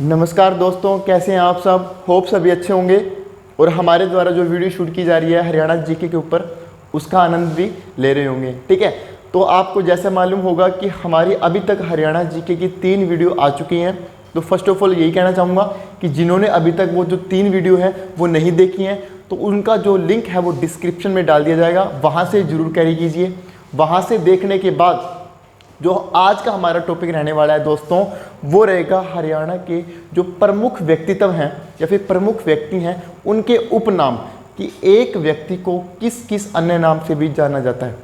नमस्कार दोस्तों, कैसे हैं आप सब। होप सभी अच्छे होंगे और हमारे द्वारा जो वीडियो शूट की जा रही है हरियाणा जीके के ऊपर, उसका आनंद भी ले रहे होंगे। ठीक है, तो आपको जैसे मालूम होगा कि हमारी अभी तक हरियाणा जीके की 3 वीडियो आ चुकी हैं। तो फर्स्ट ऑफ ऑल यही कहना चाहूँगा कि जिन्होंने अभी तक वो जो 3 वीडियो है वो नहीं देखी हैं, तो उनका जो लिंक है वो डिस्क्रिप्शन में डाल दिया जाएगा, वहाँ से ज़रूर कैरी कीजिए। वहाँ से देखने के बाद जो आज का हमारा टॉपिक रहने वाला है दोस्तों, वो रहेगा हरियाणा के जो प्रमुख व्यक्तित्व हैं या फिर प्रमुख व्यक्ति हैं, उनके उपनाम कि एक व्यक्ति को किस किस अन्य नाम से भी जाना जाता है।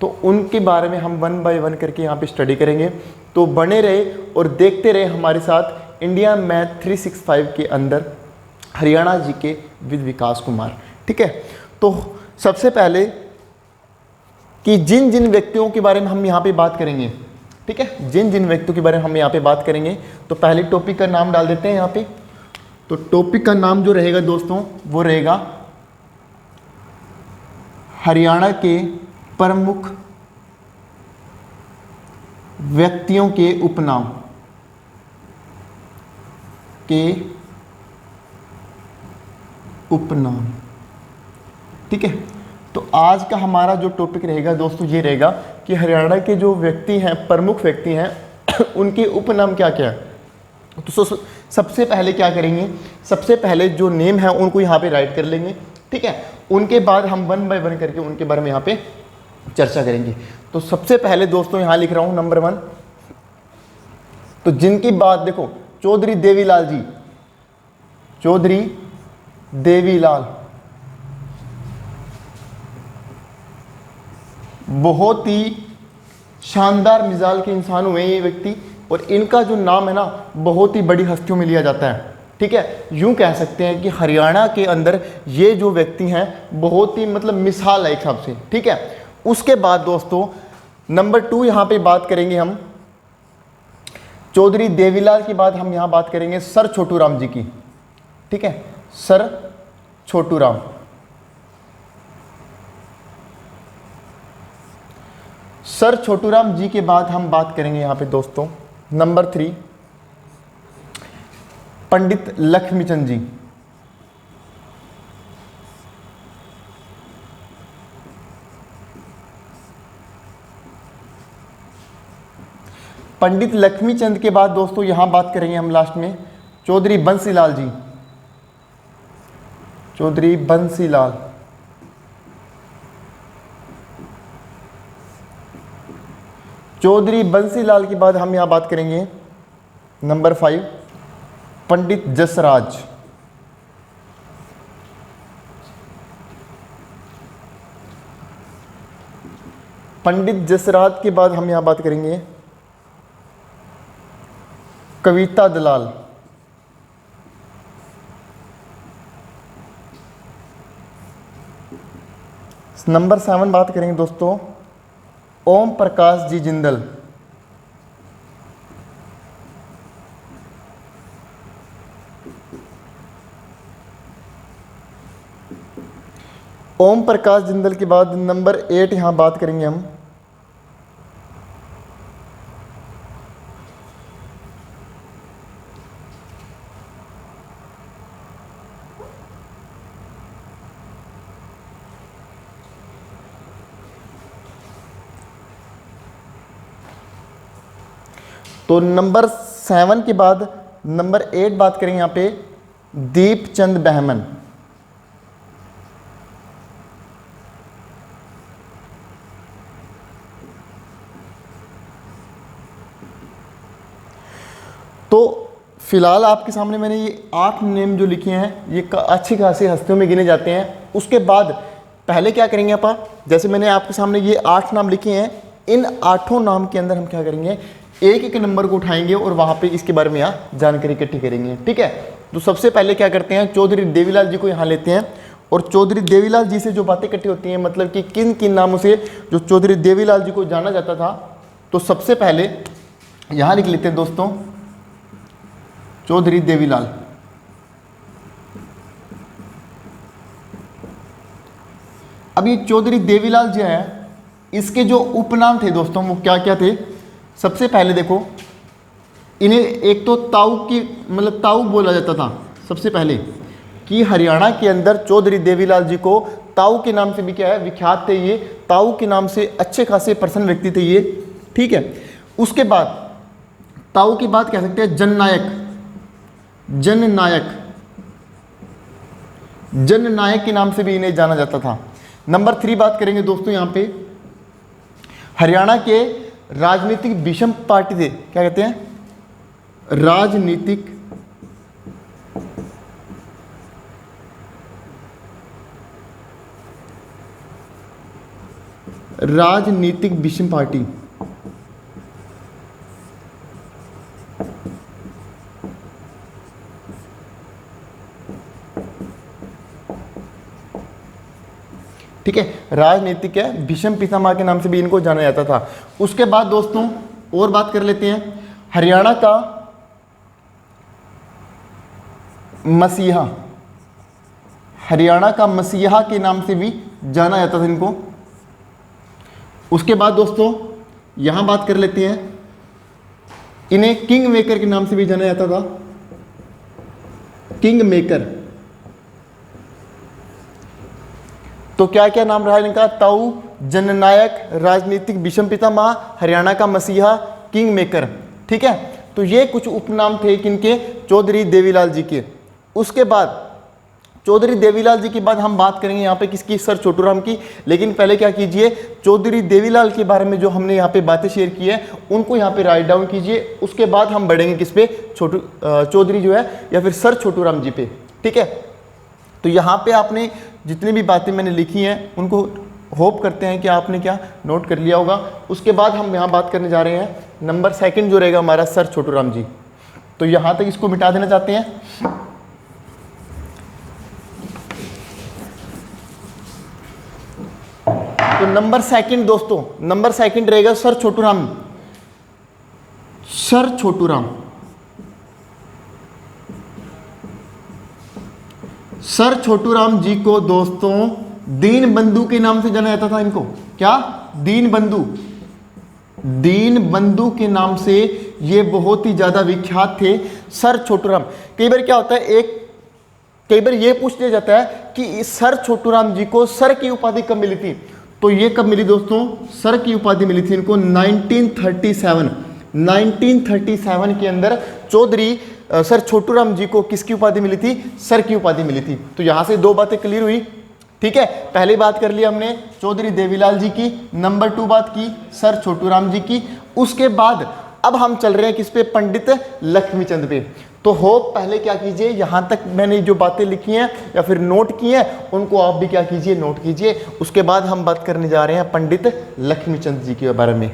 तो उनके बारे में हम 1 बाय 1 करके यहाँ पे स्टडी करेंगे। तो बने रहे और देखते रहे हमारे साथ इंडिया मैथ 365 के अंदर हरियाणा जीके विद विकास कुमार। ठीक है, तो सबसे पहले कि जिन जिन व्यक्तियों के बारे में हम यहाँ पे बात करेंगे, ठीक है, जिन जिन व्यक्तियों के बारे में हम यहाँ पे बात करेंगे, तो पहले टॉपिक का नाम डाल देते हैं यहाँ पे। तो टॉपिक का नाम जो रहेगा दोस्तों वो रहेगा हरियाणा के प्रमुख व्यक्तियों के उपनाम ठीक है। तो आज का हमारा जो टॉपिक रहेगा दोस्तों ये रहेगा कि हरियाणा के जो व्यक्ति हैं, प्रमुख व्यक्ति हैं उनके उपनाम क्या क्या है। तो सबसे पहले क्या करेंगे, सबसे पहले जो नेम है उनको यहाँ पे राइट कर लेंगे। ठीक है, उनके बाद हम 1 बाय 1 करके उनके बारे में यहाँ पे चर्चा करेंगे। तो सबसे पहले दोस्तों यहाँ लिख रहा हूँ नंबर 1, तो जिनकी बात देखो, चौधरी देवीलाल जी, चौधरी देवीलाल, बहुत ही शानदार मिजाज के इंसान हुए ये व्यक्ति, और इनका जो नाम है ना बहुत ही बड़ी हस्तियों में लिया जाता है। ठीक है, यूं कह सकते हैं कि हरियाणा के अंदर ये जो व्यक्ति हैं बहुत ही मतलब मिसाल है एक हिसाब से। ठीक है, उसके बाद दोस्तों नंबर 2 यहाँ पे बात करेंगे हम चौधरी देवीलाल की बात, हम यहाँ बात करेंगे सर छोटू राम जी की। ठीक है, सर छोटू राम। सर छोटूराम जी के बाद हम बात करेंगे यहाँ पे दोस्तों नंबर 3 पंडित लक्ष्मीचंद जी। पंडित लक्ष्मीचंद के बाद दोस्तों यहाँ बात करेंगे हम लास्ट में चौधरी बंसीलाल जी, चौधरी बंसीलाल। चौधरी बंसीलाल के बाद हम यहाँ बात करेंगे नंबर 5 पंडित जसराज। पंडित जसराज के बाद हम यहाँ बात करेंगे कविता दलाल। नंबर 7 बात करेंगे दोस्तों ओम प्रकाश जी जिंदल। ओम प्रकाश जिंदल के बाद नंबर 8 यहां बात करेंगे हम तो नंबर 7 के बाद नंबर 8 बात करेंगे यहाँ पे दीपचंद बहमन। तो फिलहाल आपके सामने मैंने ये 8 नेम जो लिखे हैं ये अच्छी खासी हस्तियों में गिने जाते हैं। उसके बाद पहले क्या करेंगे अपन, जैसे मैंने आपके सामने ये 8 नाम लिखे हैं, इन 8 नाम के अंदर हम क्या करेंगे, एक एक नंबर को उठाएंगे और वहाँ पे इसके बारे में यहाँ जानकारी इकट्ठी करेंगे। ठीक है, तो सबसे पहले क्या करते हैं, चौधरी देवीलाल जी को यहाँ लेते हैं और चौधरी देवीलाल जी से जो बातें इकट्ठी होती हैं, मतलब कि किन किन नामों से जो चौधरी देवीलाल जी को जाना जाता था, तो सबसे पहले यहाँ लिख लेते हैं दोस्तों चौधरी देवीलाल। अब ये चौधरी देवीलाल जी है, इसके जो उपनाम थे दोस्तों वो क्या क्या थे। सबसे पहले देखो इन्हें एक तो ताऊ की मतलब ताऊ बोला जाता था सबसे पहले, कि हरियाणा के अंदर चौधरी देवीलाल जी को ताऊ के नाम से भी क्या है विख्यात थे ये, ताऊ के नाम से अच्छे खासे प्रसन्न व्यक्ति थे ये, ठीक है। उसके बाद ताऊ की बात कह सकते हैं जननायक, जननायक के नाम से भी इन्हें जाना जाता था। नंबर 3 बात करेंगे दोस्तों यहाँ पे, हरियाणा के राजनीतिक विषम पार्टी थे, क्या कहते हैं राजनीतिक विषम पार्टी, ठीक है, राजनीतिक है भीष्म पितामह के नाम से भी इनको जाना जाता था। उसके बाद दोस्तों और बात कर लेते हैं, हरियाणा का मसीहा, हरियाणा का मसीहा के नाम से भी जाना जाता था इनको। उसके बाद दोस्तों यहां बात कर लेते हैं, इन्हें किंग मेकर के नाम से भी जाना जाता था, किंग मेकर। तो क्या क्या नाम रहा इनका, ताऊ, जननायक, राजनीतिक विषम पितामह, हरियाणा का मसीहा, किंग मेकर, ठीक है। तो ये कुछ उपनाम थे किनके, चौधरी देवीलाल जी के। उसके बाद चौधरी देवीलाल जी के बाद हम बात करेंगे यहाँ पे किसकी, सर छोटूराम की। लेकिन पहले क्या कीजिए, चौधरी देवीलाल के बारे में जो हमने यहाँ पे बातें शेयर की है उनको यहाँ पे राइट डाउन कीजिए। उसके बाद हम बढ़ेंगे किस पे, चौधरी जो है या फिर सर छोटूराम जी पे, ठीक है। तो यहाँ पे आपने जितनी भी बातें मैंने लिखी हैं उनको होप करते हैं कि आपने क्या नोट कर लिया होगा। उसके बाद हम यहाँ बात करने जा रहे हैं नंबर 2 जो रहेगा हमारा, सर छोटूराम जी। तो यहाँ तक इसको मिटा देना चाहते हैं। तो नंबर 2 दोस्तों, नंबर 2 रहेगा sir Chhotu Ram, sir Chhotu Ram, sir Chhotu Ram ji को दोस्तों दीन बंधु के नाम से जाना जाता था इनको, क्या, दीन बंधु, दीन बंधु के नाम से ये बहुत ही ज्यादा विख्यात थे सर छोटूराम। कई बार क्या होता है, कई बार ये पूछ लिया जाता है कि सर छोटूराम जी को सर की उपाधि कब मिली थी। तो ये कब मिली दोस्तों, सर की उपाधि मिली थी इनको 1937 के अंदर चौधरी सर छोटूराम जी को किसकी उपाधि मिली थी, सर की उपाधि मिली थी। तो यहां से 2 बातें क्लियर हुई, ठीक है। पहली बात कर लिया हमने चौधरी देवीलाल जी की, नंबर 2 बात की सर छोटूराम जी की। उसके बाद अब हम चल रहे हैं किस पे, पंडित लक्ष्मीचंद पे। तो होप पहले क्या कीजिए, यहां तक मैंने जो बातें लिखी हैं या फिर नोट की हैं उनको आप भी क्या कीजिए, नोट कीजिए। उसके बाद हम बात करने जा रहे हैं पंडित लक्ष्मीचंद जी के बारे में।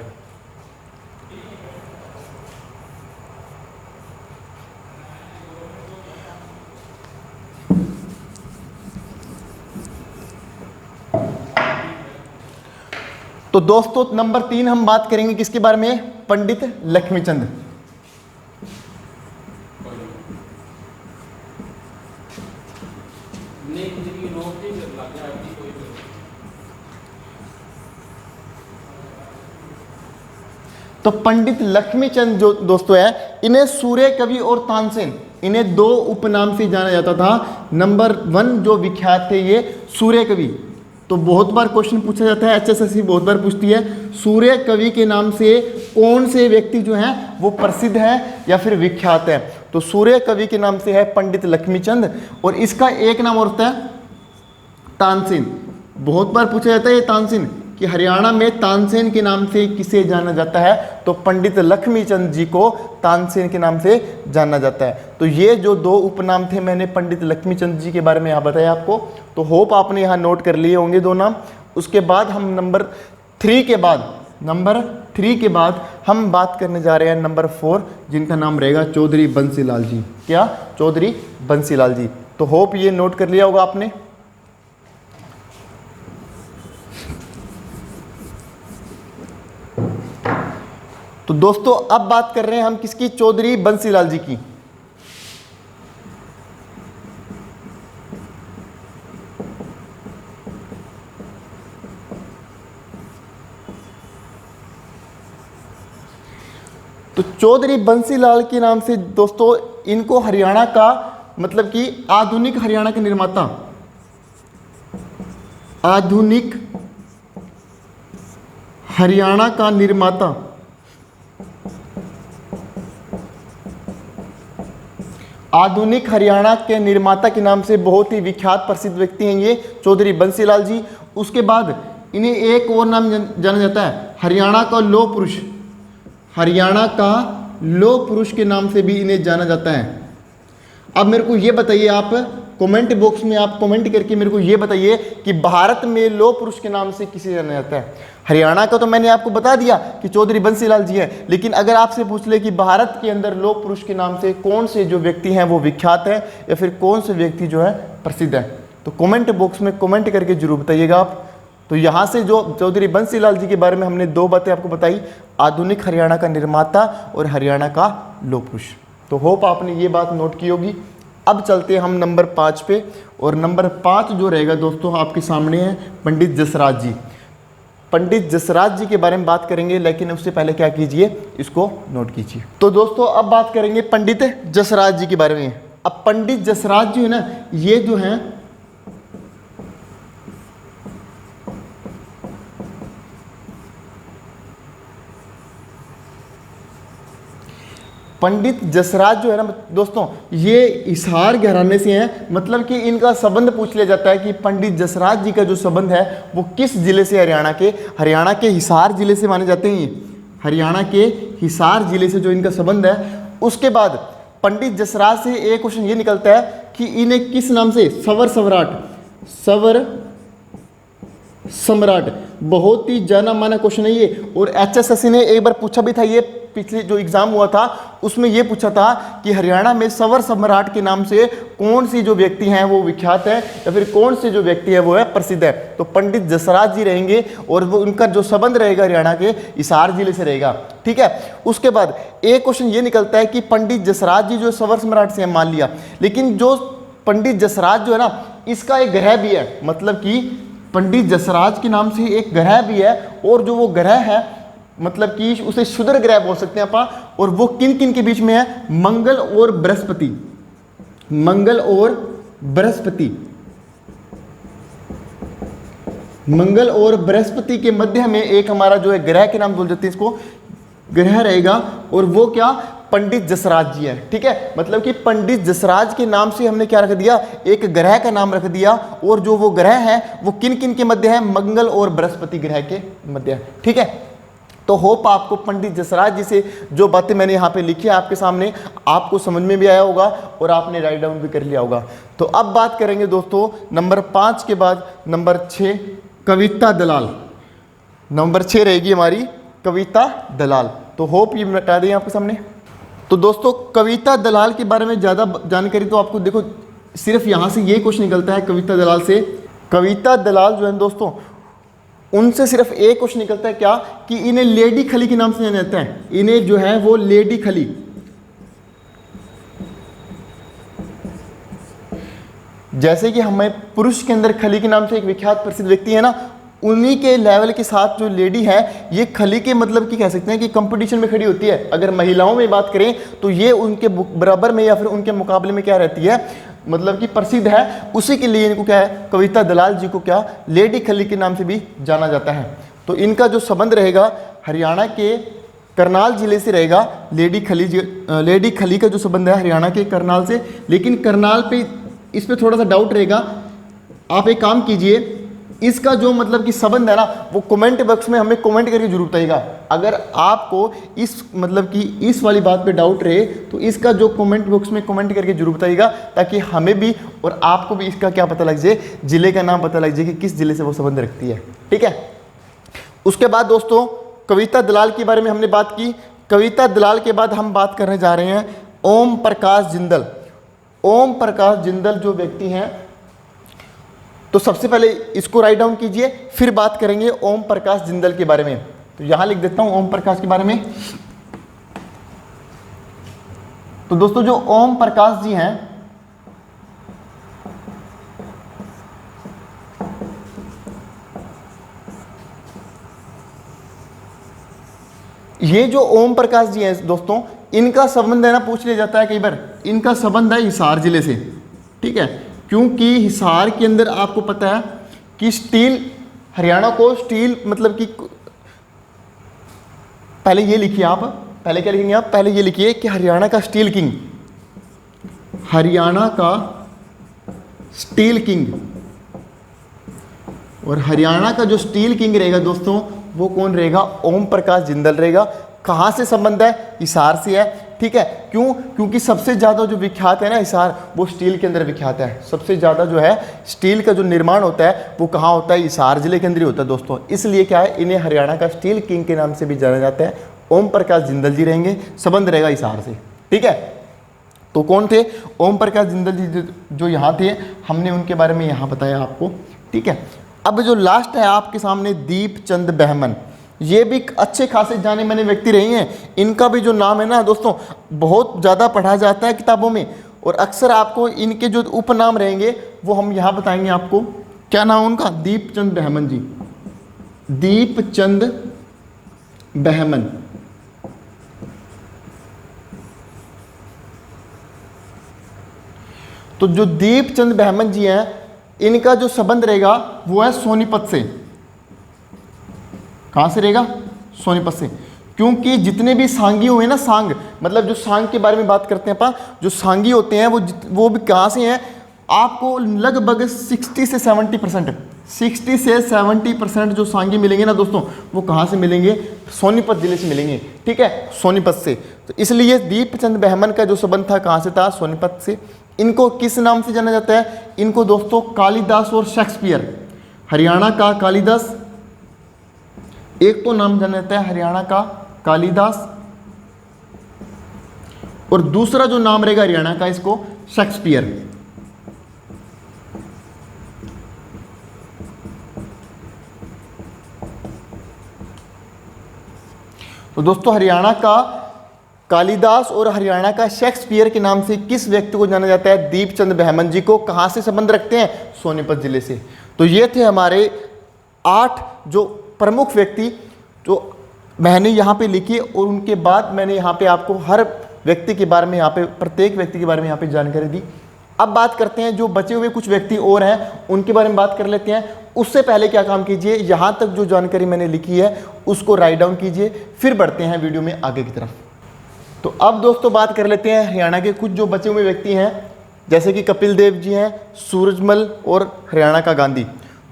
तो दोस्तों नंबर 3 हम बात करेंगे किसके बारे में, पंडित लक्ष्मीचंद। तो पंडित लक्ष्मीचंद जो दोस्तों है, इन्हें सूर्य कवि और तानसेन, इन्हें 2 उपनाम से जाना जाता था। नंबर 1 जो विख्यात थे ये सूर्य कवि। तो बहुत बार क्वेश्चन पूछा जाता है, HSSC बहुत बार पूछती है, सूर्य कवि के नाम से कौन से व्यक्ति जो हैं वो प्रसिद्ध है या फिर विख्यात है। तो सूर्य कवि के नाम से है पंडित लक्ष्मीचंद, और इसका एक नाम और होता है तानसेन। बहुत बार पूछा जाता है ये तानसेन कि हरियाणा में तानसेन के नाम से किसे जाना जाता है, तो पंडित लक्ष्मीचंद जी को तानसेन के नाम से जाना जाता है। तो ये जो 2 उपनाम थे मैंने पंडित लक्ष्मीचंद जी के बारे में यहाँ बताया आपको। तो होप आपने यहाँ नोट कर लिए होंगे 2 नाम। उसके बाद हम नंबर 3 के बाद हम बात करने जा रहे हैं नंबर 4, जिनका नाम रहेगा चौधरी बंसीलाल जी। क्या, चौधरी बंसीलाल जी। तो होप ये नोट कर लिया होगा आपने। तो दोस्तों अब बात कर रहे हैं हम किसकी, चौधरी बंसीलाल जी की। तो चौधरी बंसीलाल के नाम से दोस्तों इनको हरियाणा का मतलब कि आधुनिक हरियाणा के निर्माता, आधुनिक हरियाणा का निर्माता, आधुनिक हरियाणा के निर्माता के नाम से बहुत ही विख्यात प्रसिद्ध व्यक्ति हैं ये चौधरी बंसीलाल जी। उसके बाद इन्हें एक और नाम जाना जाता है, हरियाणा का लौह पुरुष, हरियाणा का लौह पुरुष के नाम से भी इन्हें जाना जाता है। अब मेरे को ये बताइए, आप कमेंट बॉक्स में आप कमेंट करके मेरे को ये बताइए कि भारत में लौह पुरुष के नाम से किसे जाना जाता है। हरियाणा का तो मैंने आपको बता दिया कि चौधरी बंसीलाल जी हैं, लेकिन अगर आपसे पूछ ले कि भारत के अंदर लौह पुरुष के नाम से कौन से जो व्यक्ति हैं वो विख्यात है या फिर कौन से व्यक्ति जो है प्रसिद्ध है, तो कमेंट बॉक्स में कमेंट करके जरूर बताइएगा आप। तो यहाँ से जो चौधरी बंसीलाल जी के बारे में हमने दो बातें आपको बताई, आधुनिक हरियाणा का निर्माता और हरियाणा का लौह पुरुष। तो होप आपने ये बात नोट की होगी। अब चलते हैं हम नंबर 5 पे, और नंबर 5 जो रहेगा दोस्तों आपके सामने है पंडित जसराज जी। पंडित जसराज जी के बारे में बात करेंगे, लेकिन उससे पहले क्या कीजिए, इसको नोट कीजिए। तो दोस्तों अब बात करेंगे पंडित जसराज जी के बारे में। अब पंडित जसराज जी है ना, ये जो है पंडित जसराज जो है ना दोस्तों, ये हिसार घराने से हैं। मतलब कि इनका संबंध पूछ लिया जाता है कि पंडित जसराज जी का जो संबंध है वो किस जिले से, हरियाणा के हिसार जिले से माने जाते हैं ये, हरियाणा के हिसार जिले से जो इनका संबंध है। उसके बाद पंडित जसराज से एक क्वेश्चन ये निकलता है कि इन्हें किस नाम से, सवर सम्राट, सवर सम्राट, बहुत ही जाना माना क्वेश्चन है ये। और HSSC ने एक बार पूछा भी था, ये पिछले जो एग्जाम हुआ था उसमें ये पूछा था कि हरियाणा में सवर सम्राट के नाम से कौन सी जो व्यक्ति हैं वो विख्यात है या फिर कौन से जो व्यक्ति है वो है प्रसिद्ध है। तो पंडित जसराज जी रहेंगे, और वो उनका जो संबंध रहेगा हरियाणा के हिसार जिले से रहेगा, ठीक है। उसके बाद एक क्वेश्चन ये निकलता है कि पंडित जसराज जी जो सवर सम्राट से मान लिया, लेकिन जो पंडित जसराज जो है ना, इसका एक ग्रह भी है। मतलब कि पंडित जसराज के नाम से एक ग्रह भी है, और जो वो ग्रह है मतलब कि उसे क्षुद्र ग्रह बोल सकते हैं अपन। और वो किन किन के बीच में है, मंगल और बृहस्पति, मंगल और बृहस्पति, मंगल और बृहस्पति के मध्य में एक हमारा जो है ग्रह के नाम बोल जाते हैं, इसको ग्रह रहेगा। और वो क्या, पंडित जसराज जी है, ठीक है। मतलब कि पंडित जसराज के नाम से हमने क्या रख दिया, एक ग्रह का नाम रख दिया। और जो वो ग्रह है वो किन किन के मध्य है, मंगल और बृहस्पति ग्रह के मध्य है, ठीक है। तो होप आपको पंडित जसराज जी से जो बातें मैंने यहाँ पे लिखी है आपके सामने, आपको समझ में भी आया होगा और आपने राइट डाउन भी कर लिया होगा। तो अब बात करेंगे दोस्तों नंबर 5 के बाद नंबर 6, कविता दलाल। नंबर 6 रहेगी हमारी कविता दलाल। तो होप ये बता दें आपके सामने। तो दोस्तों कविता दलाल के बारे में ज़्यादा जानकारी तो आपको देखो सिर्फ यहाँ से ये क्वेश्चन निकलता है कविता दलाल से। कविता दलाल जो है दोस्तों, उनसे सिर्फ एक क्वेश्चन निकलता है क्या, कि इन्हें लेडी खली के नाम से जाना जाता है। इन्हें जो है वो लेडी खली, जैसे कि हमें पुरुष के अंदर खली के नाम से एक विख्यात प्रसिद्ध व्यक्ति है ना, उन्हीं के लेवल के साथ जो लेडी है ये खली के मतलब कि कह सकते हैं कि कंपटीशन में खड़ी होती है। अगर महिलाओं में बात करें तो ये उनके बराबर में या फिर उनके मुकाबले में क्या रहती है, मतलब कि प्रसिद्ध है। उसी के लिए इनको क्या है, कविता दलाल जी को क्या लेडी खली के नाम से भी जाना जाता है। तो इनका जो संबंध रहेगा हरियाणा के करनाल जिले से रहेगा। लेडी खली का जो संबंध है हरियाणा के करनाल से, लेकिन करनाल पे इस पे थोड़ा सा डाउट रहेगा। आप एक काम कीजिए, इसका जो मतलब कि संबंध है ना वो कमेंट बॉक्स में हमें कमेंट करके जरूर बताइएगा। अगर आपको इस मतलब कि इस वाली बात पे डाउट रहे तो इसका जो कमेंट बॉक्स में कमेंट करके जरूर बताइएगा, ताकि हमें भी और आपको भी इसका क्या पता लग जाए, जिले का नाम पता लग जाए कि किस जिले से वो संबंध रखती है, ठीक है। उसके बाद दोस्तों कविता दलाल के बारे में हमने बात की। कविता दलाल के बाद हम बात करने जा रहे हैं ओम प्रकाश जिंदल। ओम प्रकाश जिंदल जो व्यक्ति हैं, तो सबसे पहले इसको राइट डाउन कीजिए, फिर बात करेंगे ओम प्रकाश जिंदल के बारे में। तो यहां लिख देता हूं ओम प्रकाश के बारे में। तो दोस्तों जो ओम प्रकाश जी हैं, ये जो ओम प्रकाश जी हैं दोस्तों, इनका संबंध है ना, पूछ लिया जाता है कई बार, इनका संबंध है हिसार जिले से, ठीक है। क्योंकि हिसार के अंदर आपको पता है कि स्टील, हरियाणा को स्टील मतलब कि, पहले ये लिखिए आप, पहले क्या लिखेंगे आप, पहले ये लिखिए कि हरियाणा का स्टील किंग, हरियाणा का स्टील किंग, और हरियाणा का जो स्टील किंग रहेगा दोस्तों वो कौन रहेगा, ओम प्रकाश जिंदल रहेगा। कहाँ से संबंध है, हिसार से है, ठीक है। क्यों, क्योंकि सबसे ज़्यादा जो विख्यात है ना हिसार, वो स्टील के अंदर विख्यात है। सबसे ज़्यादा जो है स्टील का जो निर्माण होता है वो कहाँ होता है, हिसार जिले के अंदर ही होता है दोस्तों। इसलिए क्या है, इन्हें हरियाणा का स्टील किंग के नाम से भी जाना जाता है। ओम प्रकाश जिंदल जी रहेंगे, संबंध रहेगा हिसार से, ठीक है। तो कौन थे, ओम प्रकाश जिंदल जी जो यहाँ थे, हमने उनके बारे में यहाँ बताया आपको, ठीक है। अब जो लास्ट है आपके सामने, दीपचंद बहमन, ये भी अच्छे खासे जाने माने व्यक्ति रहे हैं। इनका भी जो नाम है ना दोस्तों, बहुत ज़्यादा पढ़ा जाता है किताबों में, और अक्सर आपको इनके जो उपनाम रहेंगे वो हम यहाँ बताएंगे आपको। क्या नाम उनका, दीपचंद बहमन जी, दीपचंद बहमन। तो जो दीपचंद बहमन जी हैं, इनका जो संबंध रहेगा वो है सोनीपत से। कहां से रहेगा, सोनीपत से। क्योंकि जितने भी सांगी हुए ना, सांग मतलब जो सांग के बारे में बात करते हैं अपन, जो सांगी होते हैं वो भी कहां से हैं, आपको लगभग 60 से 70% जो सांगी मिलेंगे ना दोस्तों, वो कहां से मिलेंगे, सोनीपत जिले से मिलेंगे, ठीक है, सोनीपत से। तो इसलिए दीपचंद बहमन का जो संबंध था कहां से था, सोनीपत से। इनको किस नाम से जाना जाता है, इनको दोस्तों कालिदास और शेक्सपियर, हरियाणा का कालिदास, एक तो नाम जाना जाता है हरियाणा का कालिदास, और दूसरा जो नाम रहेगा हरियाणा का, इसको शेक्सपियर। तो दोस्तों हरियाणा का कालिदास और हरियाणा का शेक्सपियर के नाम से किस व्यक्ति को जाना जाता है, दीपचंद बहमन जी को। कहां से संबंध रखते हैं, सोनीपत जिले से। तो ये थे हमारे 8 जो प्रमुख व्यक्ति जो मैंने यहाँ पे लिखी, और उनके बाद मैंने यहाँ पे आपको हर व्यक्ति के बारे में, यहाँ पे प्रत्येक व्यक्ति के बारे में यहाँ पे जानकारी दी। अब बात करते हैं जो बचे हुए कुछ व्यक्ति और हैं, उनके बारे में बात कर लेते हैं। उससे पहले क्या काम कीजिए, यहाँ तक जो जानकारी मैंने लिखी है उसको राइट डाउन कीजिए, फिर बढ़ते हैं वीडियो में आगे की तरफ। तो अब दोस्तों बात कर लेते हैं हरियाणा के कुछ जो बचे हुए व्यक्ति हैं, जैसे कि कपिल देव जी हैं, सूरजमल और हरियाणा का गांधी।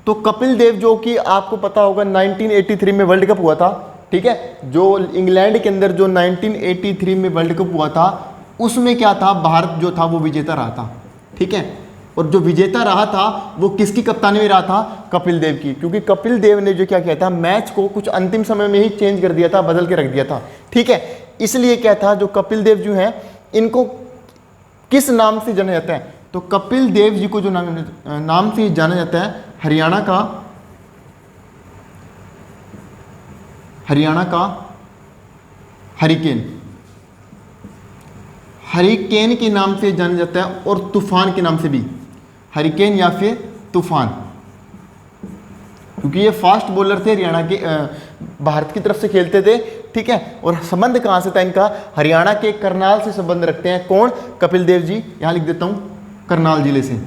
तो कपिल देव जो कि आपको पता होगा 1983 में वर्ल्ड कप हुआ था, ठीक है, जो इंग्लैंड के अंदर जो 1983 में वर्ल्ड कप हुआ था, उसमें क्या था, भारत जो था वो विजेता रहा था, ठीक है। और जो विजेता रहा था वो किसकी कप्तानी में रहा था, कपिल देव की। क्योंकि कपिल देव ने जो क्या किया था, मैच को कुछ अंतिम समय में ही चेंज कर दिया था, बदल के रख दिया था, ठीक है। इसलिए क्या था, जो कपिल देव जो हैं, इनको किस नाम से जाना जाता है, तो कपिल देव जी को जो नाम से जाना जाता है, हरियाणा का हरिकेन के नाम से जाना जाता है, और तूफान के नाम से भी, हरिकेन या फिर तूफान। क्योंकि ये फास्ट बॉलर थे, हरियाणा के भारत की तरफ से खेलते थे, ठीक है। और संबंध कहाँ से था इनका, हरियाणा के करनाल से संबंध रखते हैं। कौन, कपिल देव जी, यहाँ लिख देता हूँ, करनाल जिले से,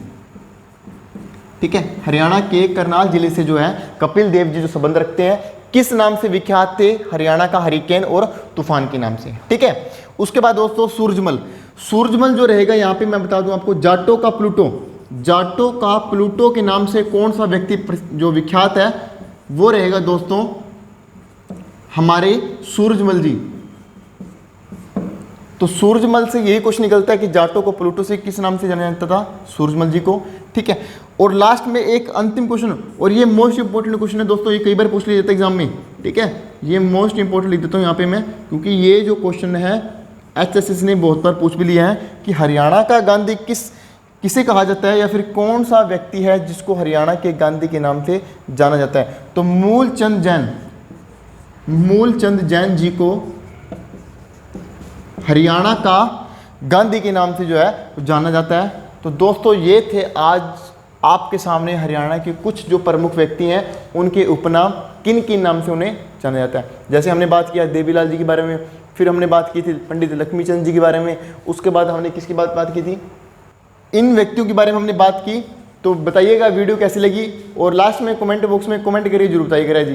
ठीक है। हरियाणा के करनाल जिले से जो है कपिल देव जी जो संबंध रखते हैं, किस नाम से विख्यात थे, हरियाणा का हरिकेन और तूफान के नाम से, ठीक है। उसके बाद दोस्तों सूरजमल जो रहेगा, यहाँ पे मैं बता दूं आपको, जाटो का प्लूटो के नाम से कौन सा व्यक्ति जो विख्यात है, वो रहेगा दोस्तों हमारे सूरजमल जी। तो सूरजमल से यही क्वेश्चन निकलता है कि जाटो को प्लूटो से किस नाम से जाना जाता था, सूरजमल जी को, ठीक है। और लास्ट में एक अंतिम क्वेश्चन, और ये मोस्ट इंपोर्टेंट क्वेश्चन है दोस्तों, ये कई बार पूछ लिया जाता है एग्जाम में, ठीक है। ये मोस्ट इंपोर्टेंट लिख देता हूँ यहाँ पे मैं, क्योंकि ये जो क्वेश्चन है HSS ने बहुत बार पूछ भी लिया है कि हरियाणा का गांधी किसे कहा जाता है, या फिर कौन सा व्यक्ति है जिसको हरियाणा के गांधी के नाम से जाना जाता है। तो मूलचंद जैन जी को हरियाणा का गांधी के नाम से जो है जाना जाता है। तो दोस्तों ये थे आज आपके सामने हरियाणा के कुछ जो प्रमुख व्यक्ति हैं, उनके उपनाम, किन किन नाम से उन्हें जाना जाता है। जैसे हमने बात किया देवीलाल जी के बारे में, फिर हमने बात की थी पंडित लक्ष्मीचंद जी के बारे में, उसके बाद हमने किसकी बात की थी, इन व्यक्तियों के बारे में हमने बात की। तो बताइएगा वीडियो कैसी लगी, और लास्ट में कमेंट बॉक्स में कमेंट करिए जरूर बताइएगा जी,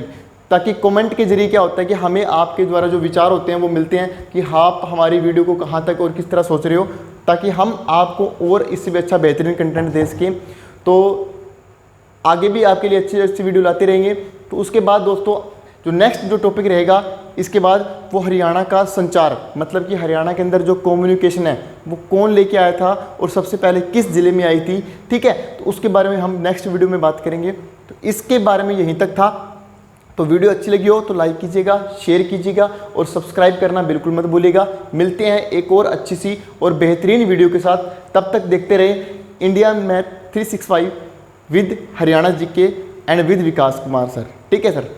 ताकि कमेंट के जरिए क्या होता है कि हमें आपके द्वारा जो विचार होते हैं वो मिलते हैं कि आप हमारी वीडियो को कहाँ तक और किस तरह सोच रहे हो, ताकि हम आपको और इससे भी अच्छा बेहतरीन कंटेंट दे सकें। तो आगे भी आपके लिए अच्छी अच्छी वीडियो लाते रहेंगे। तो उसके बाद दोस्तों जो नेक्स्ट जो टॉपिक रहेगा इसके बाद वो हरियाणा का संचार, मतलब कि हरियाणा के अंदर जो कम्युनिकेशन है वो कौन लेके आया था और सबसे पहले किस ज़िले में आई थी, ठीक है। तो उसके बारे में हम नेक्स्ट वीडियो में बात करेंगे। तो इसके बारे में यहीं तक था। तो वीडियो अच्छी लगी हो तो लाइक कीजिएगा, शेयर कीजिएगा और सब्सक्राइब करना बिल्कुल मत भूलिएगा। मिलते हैं एक और अच्छी सी और बेहतरीन वीडियो के साथ, तब तक देखते रहे India math 365 with Haryana GK and with Vikas Kumar sir, ठीक है सर।